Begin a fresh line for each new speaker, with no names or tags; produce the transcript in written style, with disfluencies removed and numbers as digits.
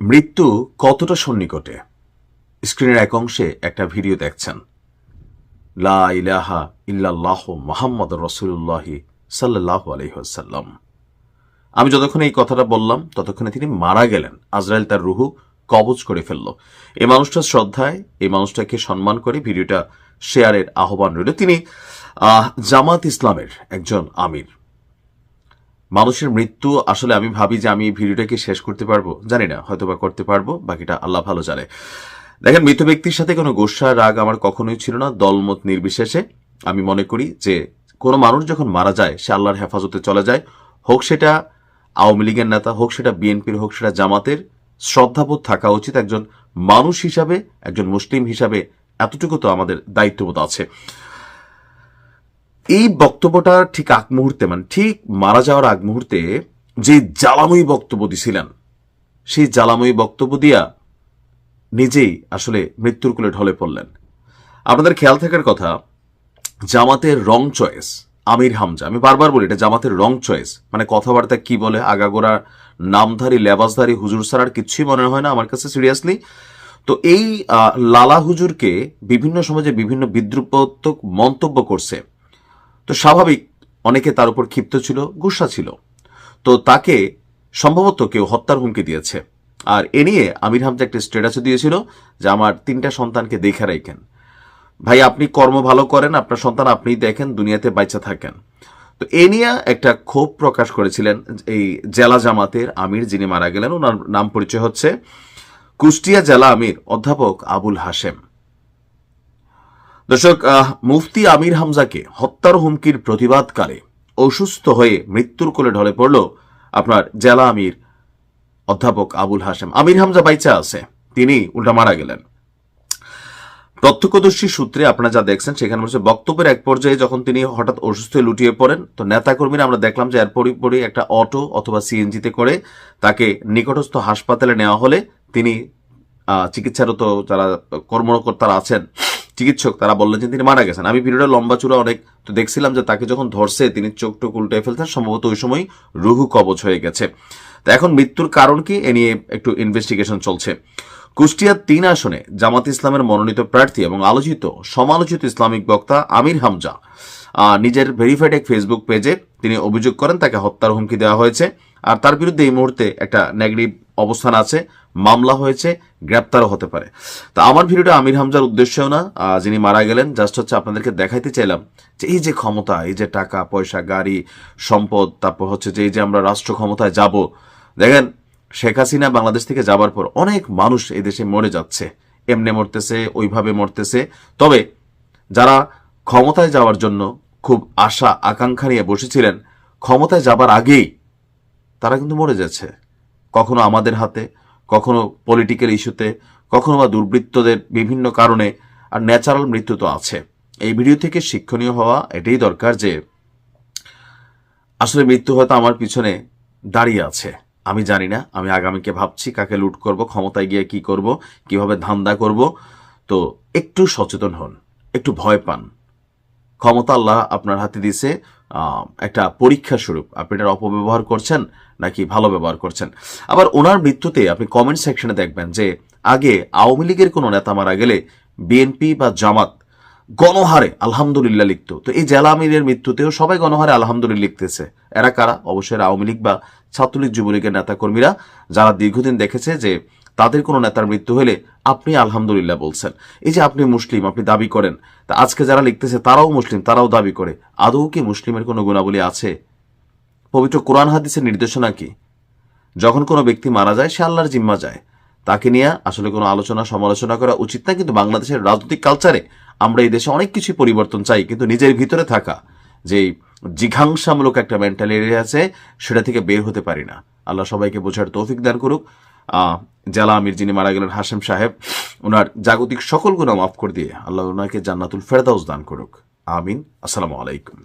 মৃত্যু কতটা সন্নিকটে? স্ক্রিনের এক অংশে একটা ভিডিও দেখছেন। লা ইলাহা ইল্লাল্লাহ মুহাম্মাদুর রাসূলুল্লাহ সাল্লাল্লাহু আলাইহি ওয়াসাল্লাম। আমি যতক্ষণ এই কথাটা বললাম ততক্ষণে তিনি মারা গেলেন। আজরাইল তার রুহু কবজ করে ফেলল। এই মানুষটার শ্রদ্ধায়, এই মানুষটাকে সম্মান করে ভিডিওটা শেয়ারের আহ্বান রইল। তিনি জামাত ইসলামের একজন আমির। মানুষের মৃত্যু আসলে আমি ভাবি যে আমি এই ভিডিওটাকে শেষ করতে পারবো, জানি না, হয়তো বা করতে পারবো, বাকিটা আল্লাহ ভালো জানে। দেখেন, মৃত ব্যক্তির সাথে কোনো গোসা রাগ আমার কখনোই ছিল না, দলমত নির্বিশেষে। আমি মনে করি যে কোনো মানুষ যখন মারা যায় সে আল্লাহর হেফাজতে চলে যায়, হোক সেটা আওয়ামী লীগের নেতা, হোক সেটা বিএনপির, হোক সেটা জামাতের। শ্রদ্ধাবোধ থাকা উচিত একজন মানুষ হিসাবে, একজন মুসলিম হিসাবে। এতটুকু তো আমাদের দায়িত্ববোধ আছে। এই বক্তব্যটা ঠিক আগ মুহূর্তে, মানে ঠিক মারা যাওয়ার আগ মুহূর্তে যে জ্বালাময়ী বক্তব্য দিছিলেন, সেই জ্বালাময়ী বক্তব্য দিয়া নিজেই আসলে মৃত্যুর কোলে ঢলে পড়লেন। আপনাদের খেয়াল থাকার কথা, জামাতের রং চয়েস আমির হামজা। আমি বারবার বলি এটা জামাতের রং চয়েস। মানে কথাবার্তা কি বলে, আগাগোড়া নামধারী লেবাসধারী হুজুর ছাড়ার কিছুই মনে হয় না আমার কাছে, সিরিয়াসলি। তো এই লালা হুজুরকে বিভিন্ন সমাজে বিভিন্ন বিদ্রুপাত্মক মন্তব্য করছে। তো স্বাভাবিক অনেকে তার উপর ক্ষিপ্ত ছিল, গুসা ছিল। তো তাকে সম্ভবত কেউ হত্যার হুমকি দিয়েছে। আর এ নিয়ে আমির হামজা একটা স্ট্যাটাসও দিয়েছিল যে আমার 3টা সন্তানকে দেখে রাখেন। ভাই, আপনি কর্ম ভালো করেন, আপনার সন্তান আপনিই দেখেন, দুনিয়াতে বাইচা থাকেন। তো এ নিয়ে একটা ক্ষোভ প্রকাশ করেছিলেন এই জেলা জামাতের আমির যিনি মারা গেলেন। ওনার নাম পরিচয় হচ্ছে কুষ্টিয়া জেলা আমির অধ্যাপক আবুল হাশেম। দর্শক, মুফতি আমির হামজাকে হত্যার হুমকির প্রতিবাদকালে অসুস্থ হয়ে মৃত্যুর কোলে ঢলে পড়ল আপনার জেলা আমির অধ্যাপক আবুল হাশেম। আমির হামজা বাইচা আছে, তিনি উল্টা মারা গেলেন। প্রত্যক্ষদর্শী সূত্রে আপনারা যা দেখছেন সেখানে বলছে বক্তব্যের এক পর্যায়ে যখন তিনি হঠাৎ অসুস্থ হয়ে লুটিয়ে পড়েন, তো নেতাকর্মীরা আমরা দেখলাম যে এরপরই একটা অটো অথবা সিএনজিতে করে তাকে নিকটস্থ হাসপাতালে নেওয়া হলে তিনি চিকিৎসারত যারা কর্মকর্তারা আছেন, চিকিৎসক, তারা বললেন যে তিনি মারা গেছেন। আমি ভিডিওটা লম্বা চূড়া অনেক তো দেখছিলাম যে তাকে যখন ধরছে তিনি চোখ টোক উল্টে ফেলতেন, সম্ভবত ওই সময় রুহু কবজ হয়ে গেছে। তো এখন মৃত্যুর কারণ কি এ নিয়ে একটু ইনভেস্টিগেশন চলছে। কুষ্টিয়ার 3 আসনে জামাত ইসলামের মনোনীত প্রার্থী এবং সমালোচিত ইসলামিক বক্তা আমির হামজা নিজের ভেরিফাইড এক ফেসবুক পেজে তিনি অভিযোগ করেন তাকে হত্যার হুমকি দেওয়া হয়েছে। আর তার বিরুদ্ধে এই মুহূর্তে একটা নেগেটিভ অবস্থান আছে, মামলা হয়েছে, গ্রেপ্তারও হতে পারে। তো আমার ভিডিওটা আমির হামজার উদ্দেশ্যেও না, যিনি মারা গেলেন, জাস্ট হচ্ছে আপনাদেরকে দেখাইতে চাইলাম যে এই যে ক্ষমতা, এই যে টাকা পয়সা, গাড়ি, সম্পদ, তারপর হচ্ছে যে এই যে আমরা রাষ্ট্র ক্ষমতায় যাব। দেখেন, শেখ হাসিনা বাংলাদেশ থেকে যাবার পর অনেক মানুষ এই দেশে মরে যাচ্ছে, এমনি মরতেছে, ওইভাবে মরতেছে। তবে যারা ক্ষমতায় যাওয়ার জন্য খুব আশা আকাঙ্ক্ষা নিয়ে বসেছিলেন, ক্ষমতায় যাবার আগেই তারা কিন্তু মরে যাচ্ছে। কখনো আমাদের হাতে, কখনো পলিটিক্যাল ইস্যুতে, কখনো বা দুর্বৃত্তদের বিভিন্ন কারণে। আর ন্যাচারাল মৃত্যু তো আছে। এই ভিডিও থেকে শিক্ষণীয় হওয়া এটাই দরকার যে আসলে মৃত্যু হয়তো আমার পিছনে দাঁড়িয়ে আছে। আমি জানি না, আমি আগামীকে ভাবছি, কাকে লুট করব, ক্ষমতায় গিয়ে কি করব, কিভাবে ধান্দা করব। তো একটু সচেতন হন, একটু ভয় পান। ক্ষমতা আল্লাহ আপনার হাতে দিয়েছে একটা পরীক্ষা স্বরূপ। আপনি এটার অপব্যবহার করছেন নাকি ভালো ব্যবহার করছেন। আবার ওনার মৃত্যুতে আপনি কমেন্ট সেকশনে দেখবেন যে আগে আওয়ামী লীগের কোনো নেতা মারা গেলে বিএনপি বা জামাত গণহারে আলহামদুলিল্লাহ লিখত। তো এই জেলা আমিরের মৃত্যুতেও সবাই গণহারে আলহামদুলিল্লাহ লিখতেছে। এরা কারা? অবশ্যই আওয়ামী লীগ বা ছাত্রলীগ যুবলীগের নেতাকর্মীরা, যারা দীর্ঘদিন দেখেছে যে তাদের কোনো নেতার মৃত্যু হলে আপনি আলহামদুলিল্লাহ বলছেন। এই যে আপনি মুসলিম, আপনি দাবি করেন, তা আজকে যারা লিখতেছে তারাও মুসলিম, তারাও দাবি করে। আদৌ কি মুসলিমের কোনো গুণাবলী আছে? পবিত্র কোরআন হাদিসের নির্দেশনা কি? যখন কোনো ব্যক্তি মারা যায় সে আল্লাহর জিম্মা যায়, তাকে নিয়ে আসলে কোনো আলোচনা সমালোচনা করা উচিত না। কিন্তু বাংলাদেশের রাজনৈতিক কালচারে আমরা এই দেশে অনেক কিছু পরিবর্তন চাই, কিন্তু নিজের ভিতরে থাকা যে জিঘাংসামূলক একটা মেন্টালিটি আছে সেটা থেকে বের হতে পারি না। আল্লাহ সবাইকে বোঝার তৌফিক দান করুক। জেলা আমির যিনি মারা গেলেন হাশেম সাহেব, ওনার জাগতিক সকল গুনাহ মাফ করে দিয়ে আল্লাহ ওনাকে জান্নাতুল ফেরদাউস দান করুক। আমিন। আসসালামু আলাইকুম।